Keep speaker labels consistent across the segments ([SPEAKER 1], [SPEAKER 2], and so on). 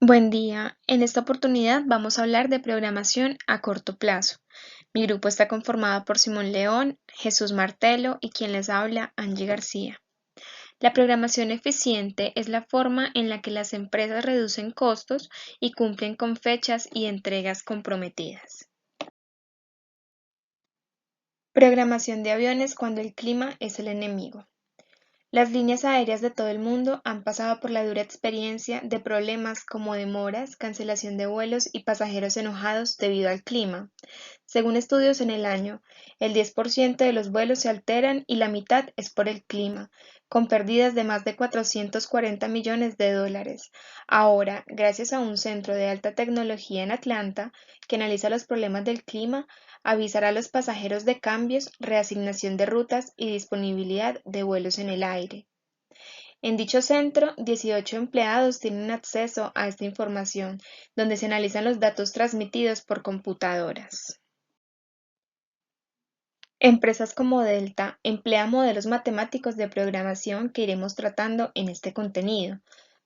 [SPEAKER 1] Buen día. En esta oportunidad vamos a hablar de programación a corto plazo. Mi grupo está conformado por Simón León, Jesús Martelo y quien les habla, Angie García. La programación eficiente es la forma en la que las empresas reducen costos y cumplen con fechas y entregas comprometidas. Programación de aviones cuando el clima es el enemigo. Las líneas aéreas de todo el mundo han pasado por la dura experiencia de problemas como demoras, cancelación de vuelos y pasajeros enojados debido al clima. Según estudios en el año, el 10% de los vuelos se alteran y la mitad es por el clima, con pérdidas de más de 440 millones de dólares. Ahora, gracias a un centro de alta tecnología en Atlanta que analiza los problemas del clima, avisará a los pasajeros de cambios, reasignación de rutas y disponibilidad de vuelos en el aire. En dicho centro, 18 empleados tienen acceso a esta información, donde se analizan los datos transmitidos por computadoras. Empresas como Delta emplean modelos matemáticos de programación que iremos tratando en este contenido,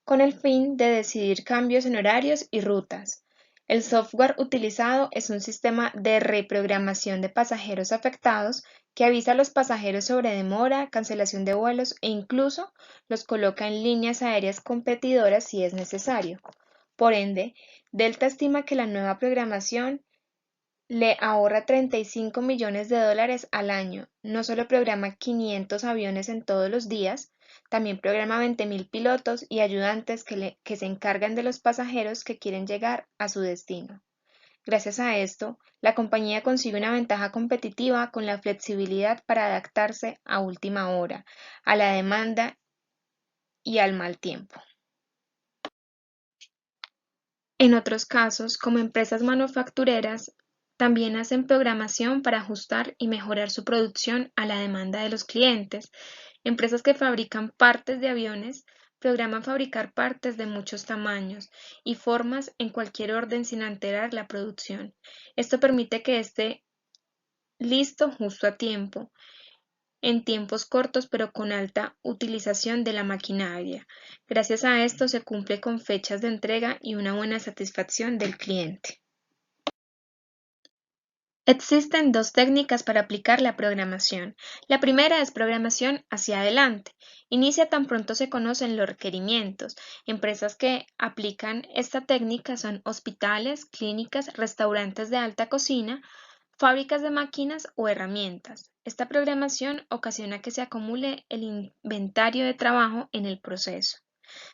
[SPEAKER 1] con el fin de decidir cambios en horarios y rutas. El software utilizado es un sistema de reprogramación de pasajeros afectados que avisa a los pasajeros sobre demora, cancelación de vuelos e incluso los coloca en líneas aéreas competidoras si es necesario. Por ende, Delta estima que la nueva programación le ahorra 35 millones de dólares al año. No solo programa 500 aviones en todos los días, también programa 20.000 pilotos y ayudantes que se encargan de los pasajeros que quieren llegar a su destino. Gracias a esto, la compañía consigue una ventaja competitiva con la flexibilidad para adaptarse a última hora, a la demanda y al mal tiempo. En otros casos, como empresas manufactureras, también hacen programación para ajustar y mejorar su producción a la demanda de los clientes. Empresas que fabrican partes de aviones programan fabricar partes de muchos tamaños y formas en cualquier orden sin alterar la producción. Esto permite que esté listo justo a tiempo, en tiempos cortos pero con alta utilización de la maquinaria. Gracias a esto se cumple con fechas de entrega y una buena satisfacción del cliente. Existen dos técnicas para aplicar la programación. La primera es programación hacia adelante. Inicia tan pronto se conocen los requerimientos. Empresas que aplican esta técnica son hospitales, clínicas, restaurantes de alta cocina, fábricas de máquinas o herramientas. Esta programación ocasiona que se acumule el inventario de trabajo en el proceso.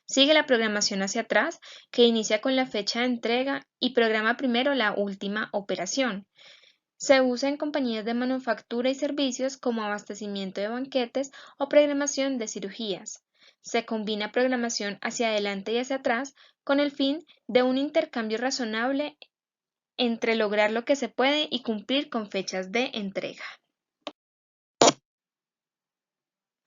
[SPEAKER 1] Sigue la programación hacia atrás, que inicia con la fecha de entrega y programa primero la última operación. Se usa en compañías de manufactura y servicios como abastecimiento de banquetes o programación de cirugías. Se combina programación hacia adelante y hacia atrás con el fin de un intercambio razonable entre lograr lo que se puede y cumplir con fechas de entrega.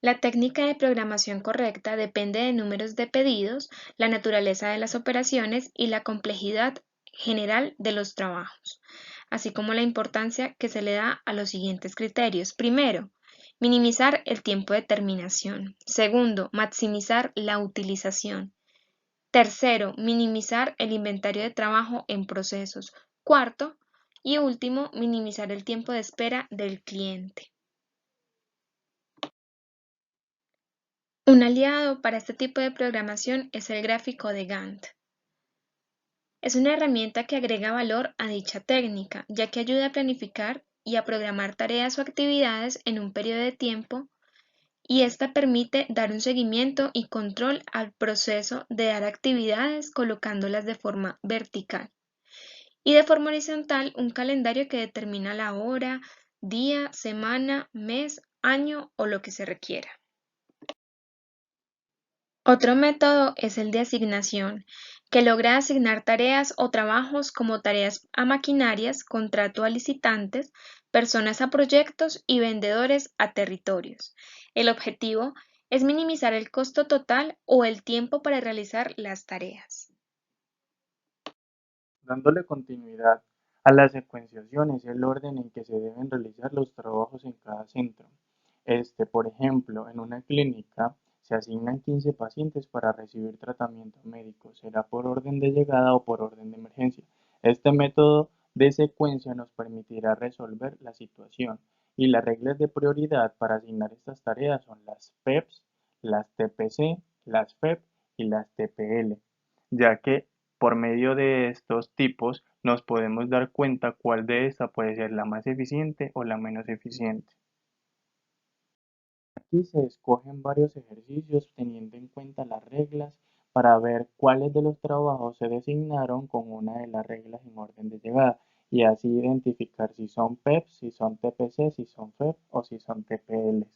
[SPEAKER 1] La técnica de programación correcta depende de números de pedidos, la naturaleza de las operaciones y la complejidad general de los trabajos, así como la importancia que se le da a los siguientes criterios. Primero, minimizar el tiempo de terminación. Segundo, maximizar la utilización. Tercero, minimizar el inventario de trabajo en procesos. Cuarto y último, minimizar el tiempo de espera del cliente. Un aliado para este tipo de programación es el gráfico de Gantt. Es una herramienta que agrega valor a dicha técnica, ya que ayuda a planificar y a programar tareas o actividades en un periodo de tiempo y esta permite dar un seguimiento y control al proceso de dar actividades colocándolas de forma vertical y de forma horizontal un calendario que determina la hora, día, semana, mes, año o lo que se requiera. Otro método es el de asignación, que logra asignar tareas o trabajos como tareas a maquinarias, contrato a licitantes, personas a proyectos y vendedores a territorios. El objetivo es minimizar el costo total o el tiempo para realizar las tareas.
[SPEAKER 2] Dándole continuidad a la secuenciación es el orden en que se deben realizar los trabajos en cada centro. Por ejemplo, en una clínica Se asignan 15 pacientes para recibir tratamiento médico, será por orden de llegada o por orden de emergencia. Este método de secuencia nos permitirá resolver la situación y las reglas de prioridad para asignar estas tareas son las PEPs, las TPC, las FEP y las TPL, ya que por medio de estos tipos nos podemos dar cuenta cuál de esta puede ser la más eficiente o la menos eficiente. Aquí se escogen varios ejercicios teniendo en cuenta las reglas para ver cuáles de los trabajos se designaron con una de las reglas en orden de llegada y así identificar si son PEPs, si son TPC, si son FEP o si son TPLs.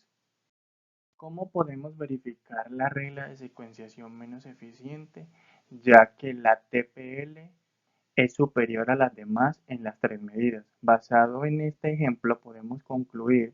[SPEAKER 2] ¿Cómo podemos verificar la regla de secuenciación menos eficiente? Ya que la TPL es superior a las demás en las tres medidas. Basado en este ejemplo, podemos concluir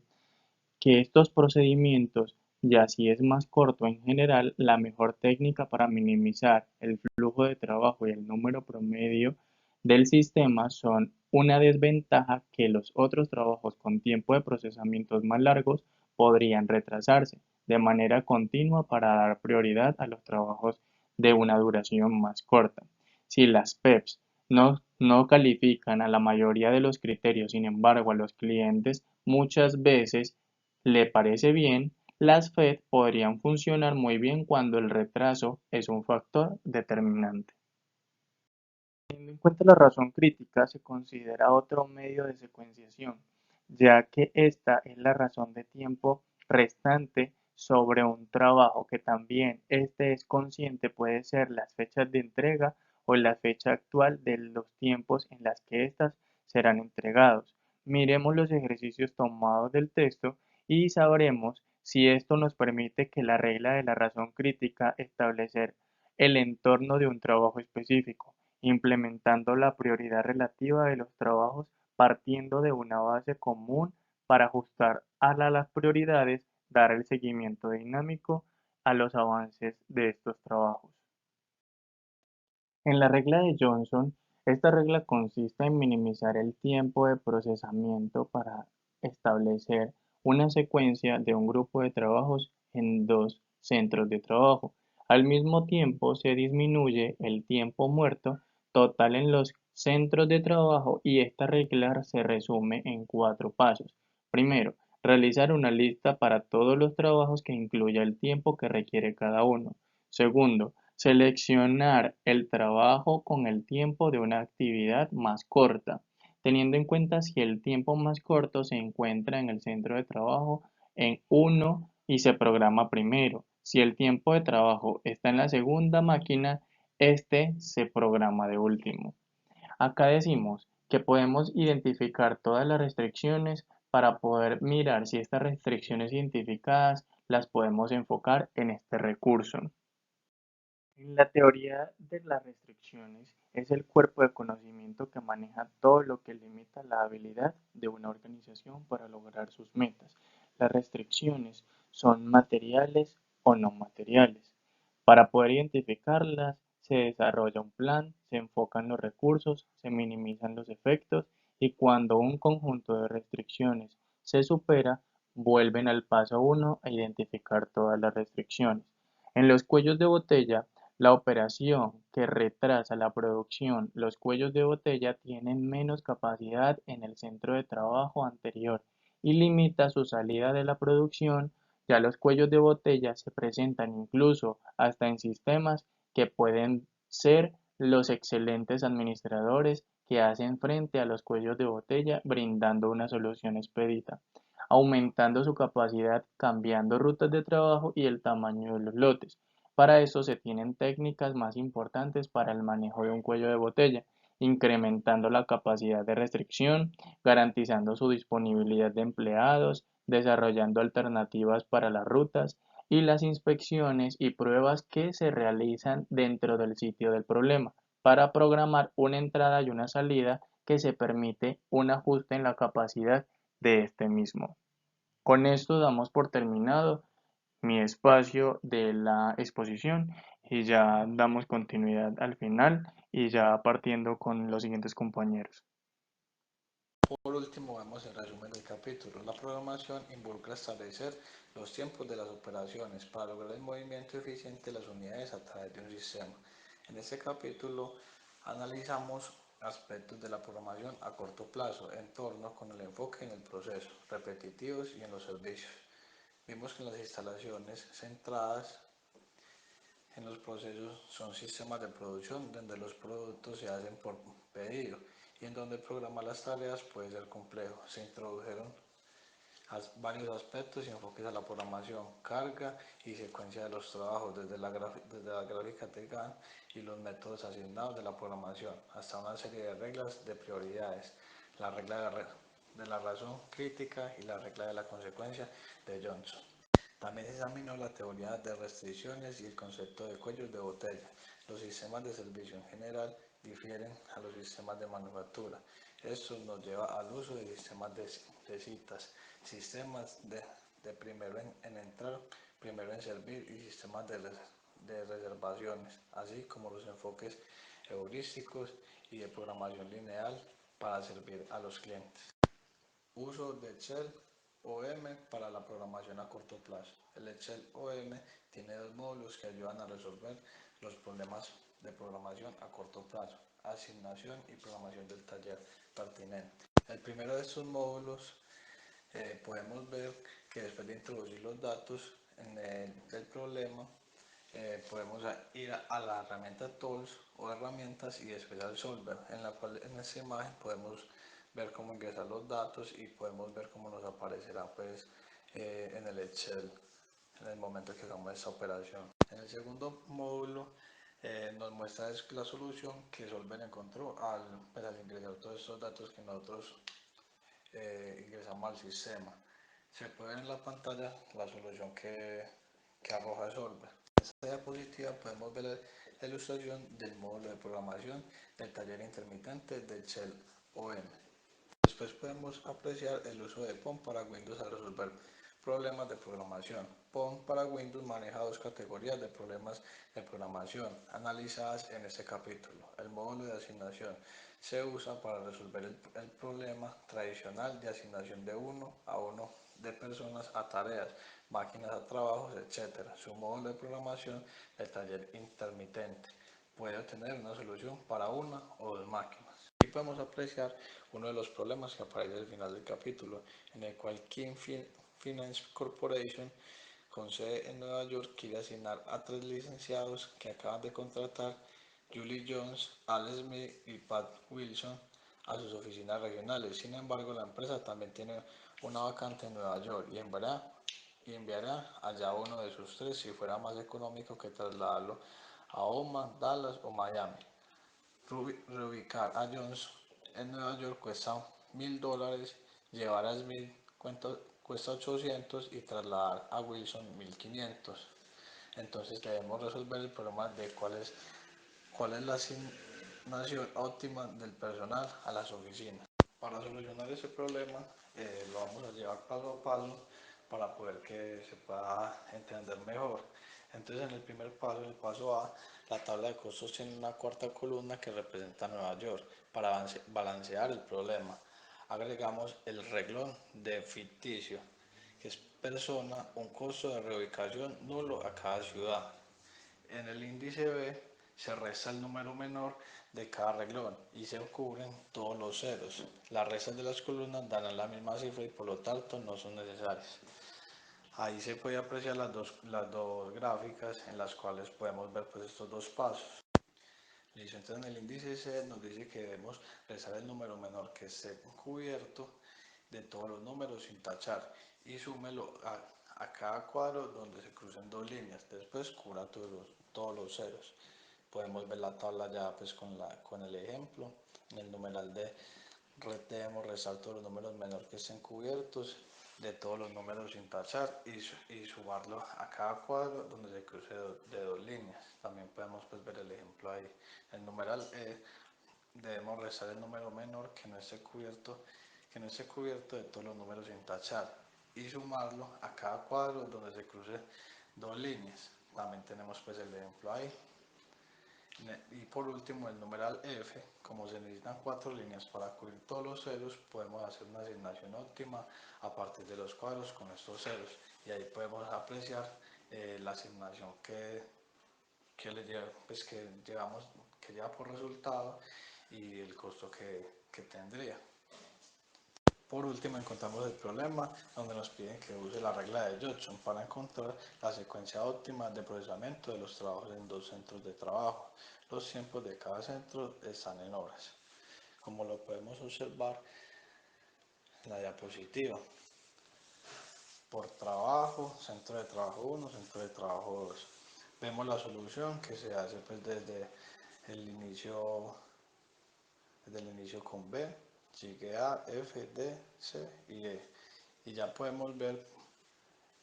[SPEAKER 2] que estos procedimientos, ya si es más corto en general, la mejor técnica para minimizar el flujo de trabajo y el número promedio del sistema son una desventaja que los otros trabajos con tiempo de procesamientos más largos podrían retrasarse de manera continua para dar prioridad a los trabajos de una duración más corta. Si las PEPs no califican a la mayoría de los criterios, sin embargo, a los clientes muchas veces le parece bien, las FED podrían funcionar muy bien cuando el retraso es un factor determinante. Teniendo en cuenta la razón crítica, se considera otro medio de secuenciación, ya que esta es la razón de tiempo restante sobre un trabajo que también este es consciente puede ser las fechas de entrega o la fecha actual de los tiempos en las que éstas serán entregados. Miremos los ejercicios tomados del texto y sabremos si esto nos permite que la regla de la razón crítica establecer el entorno de un trabajo específico implementando la prioridad relativa de los trabajos partiendo de una base común para ajustar a las prioridades, dar el seguimiento dinámico a los avances de estos trabajos. En la regla de Johnson, esta regla consiste en minimizar el tiempo de procesamiento para establecer una secuencia de un grupo de trabajos en dos centros de trabajo. Al mismo tiempo, se disminuye el tiempo muerto total en los centros de trabajo y esta regla se resume en cuatro pasos. Primero, realizar una lista para todos los trabajos que incluya el tiempo que requiere cada uno. Segundo, seleccionar el trabajo con el tiempo de una actividad más corta, teniendo en cuenta si el tiempo más corto se encuentra en el centro de trabajo en uno y se programa primero. Si el tiempo de trabajo está en la segunda máquina, este se programa de último. Acá decimos que podemos identificar todas las restricciones para poder mirar si estas restricciones identificadas las podemos enfocar en este recurso. La teoría de las restricciones es el cuerpo de conocimiento que maneja todo lo que limita la habilidad de una organización para lograr sus metas. Las restricciones son materiales o no materiales. Para poder identificarlas, se desarrolla un plan, se enfocan los recursos, se minimizan los efectos y cuando un conjunto de restricciones se supera, vuelven al paso 1 a identificar todas las restricciones. En los cuellos de botella, la operación que retrasa la producción, los cuellos de botella tienen menos capacidad en el centro de trabajo anterior y limita su salida de la producción. Ya los cuellos de botella se presentan incluso hasta en sistemas que pueden ser los excelentes administradores que hacen frente a los cuellos de botella brindando una solución expedita, aumentando su capacidad, cambiando rutas de trabajo y el tamaño de los lotes. Para eso se tienen técnicas más importantes para el manejo de un cuello de botella, incrementando la capacidad de restricción, garantizando su disponibilidad de empleados, desarrollando alternativas para las rutas y las inspecciones y pruebas que se realizan dentro del sitio del problema para programar una entrada y una salida que se permite un ajuste en la capacidad de este mismo. Con esto damos por terminado mi espacio de la exposición y ya damos continuidad al final y ya partiendo con los siguientes compañeros.
[SPEAKER 3] Por último, vemos el resumen del capítulo. La programación involucra establecer los tiempos de las operaciones para lograr el movimiento eficiente de las unidades a través de un sistema. En este capítulo analizamos aspectos de la programación a corto plazo, en torno con el enfoque en el proceso, repetitivos y en los servicios. Vimos que las instalaciones centradas en los procesos son sistemas de producción donde los productos se hacen por pedido y en donde programar las tareas puede ser complejo. Se introdujeron varios aspectos y enfoques a la programación, carga y secuencia de los trabajos, desde la gráfica de Gantt y los métodos asignados de la programación, hasta una serie de reglas de prioridades, la regla de la razón crítica y la regla de la consecuencia de Johnson. También se examinó la teoría de restricciones y el concepto de cuellos de botella. Los sistemas de servicio en general difieren a los sistemas de manufactura. Esto nos lleva al uso de sistemas de citas, sistemas de primero en entrar, primero en servir y sistemas de reservaciones, así como los enfoques heurísticos y de programación lineal para servir a los clientes. Uso de Excel OM para la programación a corto plazo. El Excel OM tiene dos módulos que ayudan a resolver los problemas de programación a corto plazo, asignación y programación del taller pertinente. El primero de estos módulos podemos ver que después de introducir los datos del problema, podemos ir a la herramienta Tools o herramientas y después al Solver, en la cual en esta imagen podemos ver cómo ingresar los datos y podemos ver cómo nos aparecerá pues en el Excel en el momento que hagamos esta operación. En el segundo módulo nos muestra la solución que Solver encontró al ingresar todos estos datos que nosotros ingresamos al sistema. Se puede ver en la pantalla la solución que arroja Solver. En esta diapositiva podemos ver la ilustración del módulo de programación del taller intermitente de Shell OM. Después podemos apreciar el uso de POM para Windows al resolver problemas de programación. POM para Windows maneja dos categorías de problemas de programación analizadas en este capítulo. El módulo de asignación se usa para resolver el problema tradicional de asignación de uno a uno de personas a tareas, máquinas a trabajos, etc. Su módulo de programación, el taller intermitente, puede obtener una solución para una o dos máquinas. Aquí podemos apreciar uno de los problemas que aparece al final del capítulo, en el cual King Finance Corporation, con sede en Nueva York, quiere asignar a tres licenciados que acaban de contratar, Julie Jones, Al Smith y Pat Wilson, a sus oficinas regionales. Sin embargo, la empresa también tiene una vacante en Nueva York y enviará allá uno de sus tres si fuera más económico que trasladarlo a Omaha, Dallas o Miami. Reubicar a Jones en Nueva York cuesta $1,000, llevar a Smith cuesta 800 y trasladar a Wilson 1500. Entonces debemos resolver el problema de cuál es la asignación óptima del personal a las oficinas. Para solucionar ese problema lo vamos a llevar paso a paso para poder que se pueda entender mejor. Entonces en el primer paso, el paso A, la tabla de costos tiene una cuarta columna que representa Nueva York para balancear el problema. Agregamos el reglón de ficticio, que es persona, un costo de reubicación nulo a cada ciudad. En el índice B se resta el número menor de cada reglón y se cubren todos los ceros. Las restas de las columnas dan la misma cifra y por lo tanto no son necesarias. Ahí se puede apreciar las dos gráficas en las cuales podemos ver pues estos dos pasos. Listo, entonces en el índice C nos dice que debemos restar el número menor que esté cubierto de todos los números sin tachar y súmelo a cada cuadro donde se crucen dos líneas. Después cubra todos los ceros. Podemos ver la tabla ya pues con el ejemplo. En el numeral D debemos restar todos los números menores que estén cubiertos de todos los números sin tachar y sumarlo a cada cuadro donde se cruce de dos líneas. También podemos pues, ver el ejemplo ahí. El numeral E debemos restar el número menor que no esté cubierto de todos los números sin tachar y sumarlo a cada cuadro donde se cruce dos líneas. También tenemos pues el ejemplo ahí. Y por último, el numeral F, como se necesitan 4 líneas para cubrir todos los ceros, podemos hacer una asignación óptima a partir de los cuadros con estos ceros. Y ahí podemos apreciar la asignación que llevamos, que lleva por resultado y el costo que tendría. Por último, encontramos el problema donde nos piden que use la regla de Judson para encontrar la secuencia óptima de procesamiento de los trabajos en dos centros de trabajo. Los tiempos de cada centro están en horas, como lo podemos observar en la diapositiva. Por trabajo, centro de trabajo 1, centro de trabajo 2. Vemos la solución que se hace pues el inicio, desde el inicio con B, sigue A, F, D, C y E. Y ya podemos ver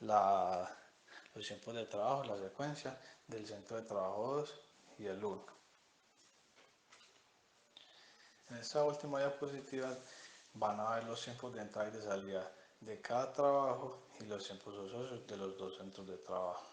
[SPEAKER 3] la, los tiempos de trabajo, la secuencia del centro de trabajo 2 y el 1. En esta última diapositiva van a ver los tiempos de entrada y de salida de cada trabajo y los tiempos ociosos de los dos centros de trabajo.